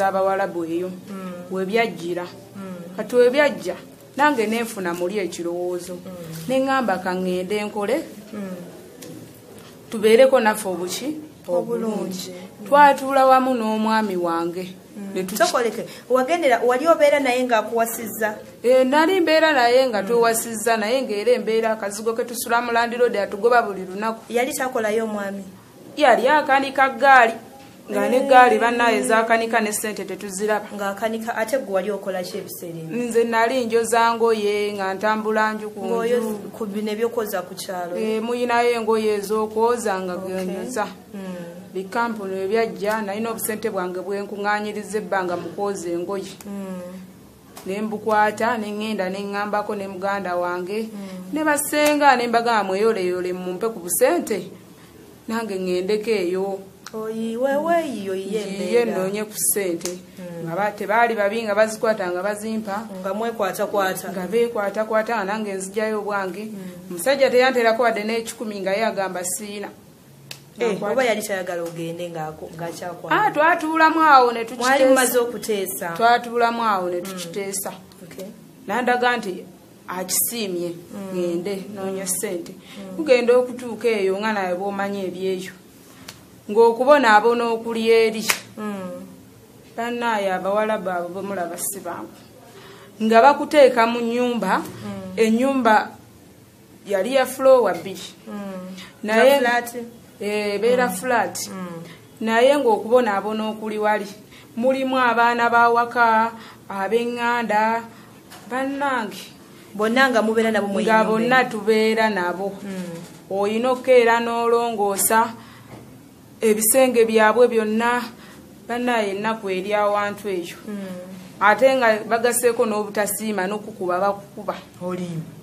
abawalabu eyo webyajjira kati webyajja nange nenfuna muli ekirowoozo neŋŋamba kaŋŋende nkole tubeereko naffe obuki obulungi twatuula wamu n'omwami wange tokoleke wagendera wali obeera naye ng'akuwasizza nali mbeera naye nga twewasizza naye ng'era embeera akazigo ke tusula mu landirodi atugoba buli lunaku yali takolayo omwami yali akanika ggaali nga n'eggaali bannaye zaakanika ne ssente tetuziraba ng'akanika ate gwe wali okola ki ebiseera ebyo nze nali njoza ngoye nga ntambula nju ku nju ku bino ebyokwoza ku kyalo muyinayo engoye ez'okwoza nga genyoza bikampuni ebyajja nalina obusente bwange bwenkuŋŋaanyiriza ebbanga mu kwoza engoye ne mbukwata ne ŋŋenda ne ŋŋambako ne muganda wange ne basenga ne mbagamba mweyoleyole mumpe ku busente nange ŋŋendeko eyo oyiweeyiyo noonye ku ssente nga tebaali babi nga bazikwata nga bazimpa nga mwekwatakwata nga beekwatakwata nga nange nzijjayo obwange omusajja teyanterako wadde n'ekikumi nga ye agamba siina oba yali tayagala ogende ng'akyakwata twatuulamu awo ne mwali mumaze okuteesa twatuulamu awo ne tukiteesa nandaga nti akisiimye ŋŋende noonya ssente mugenda okutuuka eyo nga naye bw'omanya ebyeyo ng'okubonaabona okuli eri bannaaye abawalabu abo bemulaba si bangu nga bakuteeka mu nnyumba ennyumba yali ya fuloowa 2 naye ebeera fulaati naye ng'okubonaabona okuli wali mulimu abaana bawaka ab'eŋŋanda bannange bonna nga mubeera nabo nga bonna tubeera nabo oyina okukeera n'olongoosa ebisenge byabwe byonna bannaye ennaku eri awantu eyo ate nga bagaseeko n'obutasiima n'okukuba bakukuba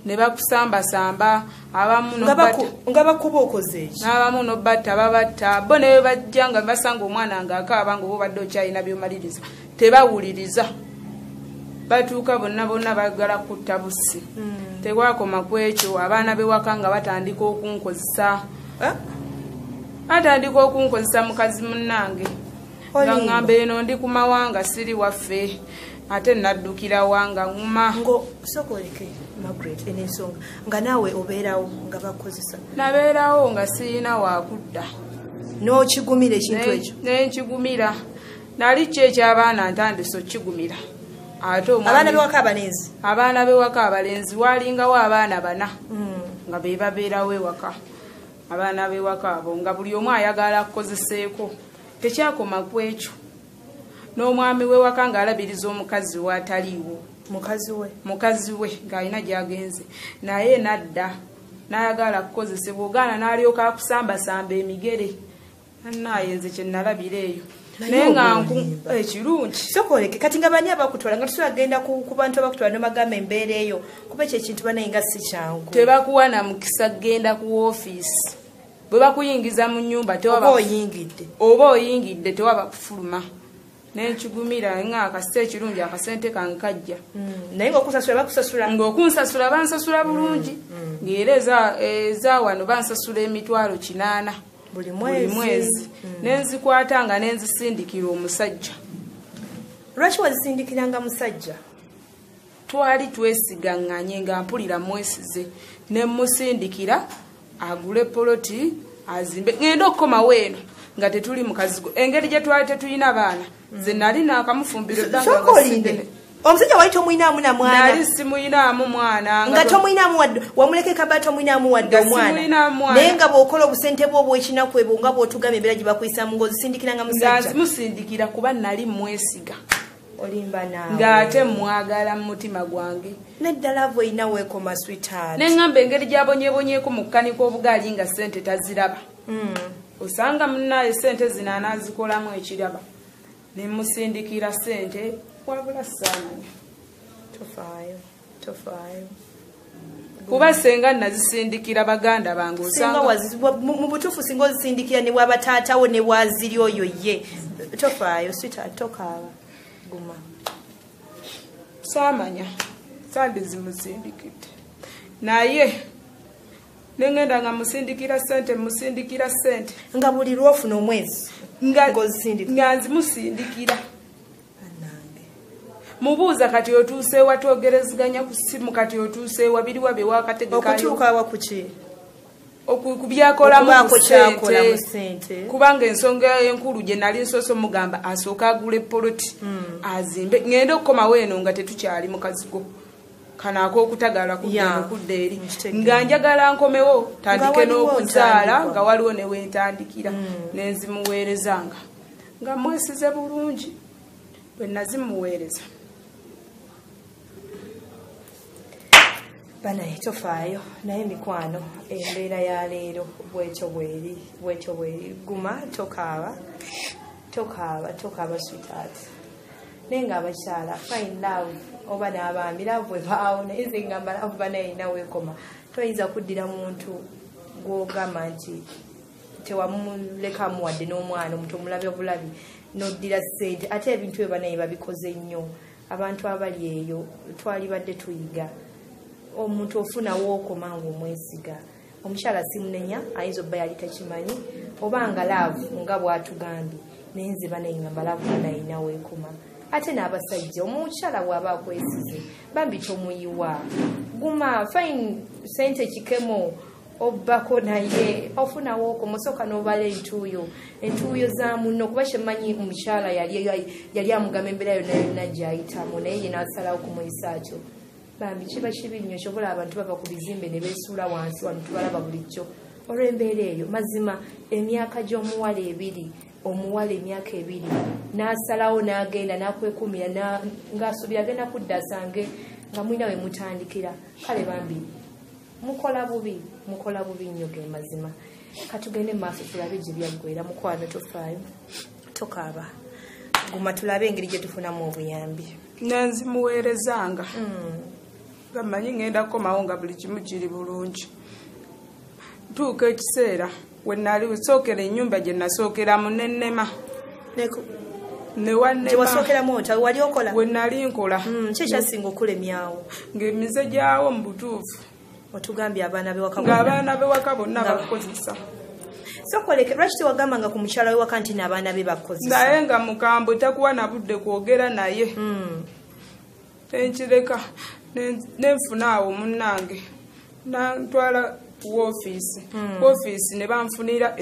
ne bakusambasamba abamu nga bakuba okoze eki n'abamu n'obatta babatta bo ne bajja nga basanga omwana ng'akaaba nga obadde okyalina byomaliriza tebawuliriza batuuka bonna bagala kutta bussi tekwakoma ku ekyo abaana b'ewaka nga batandika okunkozesa mukazi munnange nga ŋŋamba eno ndi ku mawanga siri waffe ate naddukira wanga ŋŋuma sokoleke Margaret enensonga nga naawe obeerawo nga bakozesa nabeerawo nga sirina wakudda n'okigumira ekintu ekyo nenkigumira nali ki ekyabaana ntandise okigumira ate abaana b'ewaka abalenzi walingawo abaana 4 nga be babeerawo ewaka abaana b'ewaka abo nga buli omu ayagala kukozeseeko tekyakoma ku ekyo n'omwami w'ewaka ng'alabiriza omukazi wataliiwo mukazi we ng'alina gy'agenze naye nadda n'ayagala kukozesebwa ogaana n'alyoka akusambasamba emigere annaye nze kye nalabira eyo naye nga ekirungi sokoleke kati nga bani abakutwala nga tusagenda ku bantu abakutwala nomagamba embeera eyo kuba ekyo ekintu banaye nga si kyangu tebakuwa na mukisa kgenda ku woofiisi bwe bakuyingiza mu nnyumba oba oyingidde tewaba kufuluma nenkigumira nga akasita ekirungi akasente kange kajja naye ng'okunsasula bansasula bulungi ng'era eza wano bansasula emitwalo 8 buli mwezi nenzikwata nga nenzisindikira omusajja. Lwaki wazisindikiranga musajja? Twali twesiganganye nga mpulira mwesize ne musindikira agule poloti azimbe ngendo okoma weno nga tetuli mukazigo engeri gye twali tetuyina baana ze nali nakamufumbiro ddanga ngasidene omusajja wali tomuyinaamu na mwana nali simuyinaamu mwana nga tomuyinaamu wadde wamuleke kaba tomuyinaamu wadde omwana naye nga bw'okola obusente bwo obw'ekinaku ebwo nga bw'otugamba embeera gye bakuyisaamu ng'ozisindikiranga musajja musindikira kuba nali mwesiga olimba naawe ng'ate mwagala mu mutima gwange neddala avo olina weekoma sweetheart ne ngamba engeri gy'abonyebonyeeko mu kkanika obugaali nga ssente taziraba osanga munnaye ssente zino anaazikolamu ekiraba ne musindikira ssente wabula saamanya tofaayo kuba senga nazisindikira baganda bange osanga mu butuufu singa ozisindikira ne waba taatawo ne waziri oyo ye tofaayo sweetheart tokaaba guma saamanya sandi zimusindikidde naye nengenda nga musindikira ssente nga buli lwofuna omwezi nga nzimusindikira mubuuza kati otuuse watwogereziganya ku ssimu kati otuuse wabiriwa bye wakategekayo okutuuka wa kuki okubyakolamu ssente kubanga ensonga enkulu gye nali nsoose mugamba asooka agula epoloti azimbe ngende okukomawo eno nga tetukyali mu kazigo kana ak'okutagala kudda eri nga njagala nkomewo tandike n'okuzaala nga waliwo ne wentandikira nenzimuweerezanga nga mwesize bulungi bwe nazimuweereza banaye tofaayo naye mikwano embeera ya leero bwekyo bweri guma tokaaba sweetheart naye nga abakyala fine love oba n'abaami love bwebaawo naye nze ngamba love banaye nawe ekoma toyinza kuddira muntu gw'ogamba nti tewamulekamu wadde n'omwana omuntu omulabe obulabi n'oddira ssente ate ebintu bye banaye babikoze nnyo abantu abali eyo twalibadde tuyiga omuntu ofunawo okoma ng'omwesiga omukyala simunenya ayinza obba yali takimanyi obanga laavu nga bw'atugambye naye nze banaye ngamba laavu banaye nawe ekoma ate n'abasajja omukyala bw'aba akwesize bambi tomuyiwa guma fine sente kikemo obbako naye ofunawo okumusoka n'obala entuuyo za munno kuba kyemmanyi omukyala yali amugamba embeera yonna yonna gy'ayitamu naye ye n'asalawo kumuyisaakyo bambi kiba kibi nnyo kyobola abantu bava ku bizimbe ne beesuula wansi wano tubalaba bulijjo olw'embeera eyo mazima emyaka gy'omuwala 2 omuwala emyaka 2 n'asalawo n'agenda n'akwekumira ng'asuubira agenda kudda asange nga mulina we mutandikira kale bambi mukola bubi nnyo ge mazima katugende mu maaso tulabe gye byaggwera mukwano tofaayo tokaaba guma tulabe engeri gye tufunamu obuyambi nanzimuweerezanga gamanyi ngenda kukomawo nga buli kimu kiri bulungi ntuuka ekiseera we nali sookera ennyumba gye nasookeramu nennema we nali nkola kyekyasinga okulemyawo ng'emize gyawo mu butuufu otugambye abaana bewaka bonna bakozesa sokoleke lwaki tewagambanga ku mukyala wewaka nti n'abaana be bakozesa naye nga mukambwe takuwa na budde kwogera naye tenkireka nenfuna awo munnange nantwala ku woofiisi ne banfunira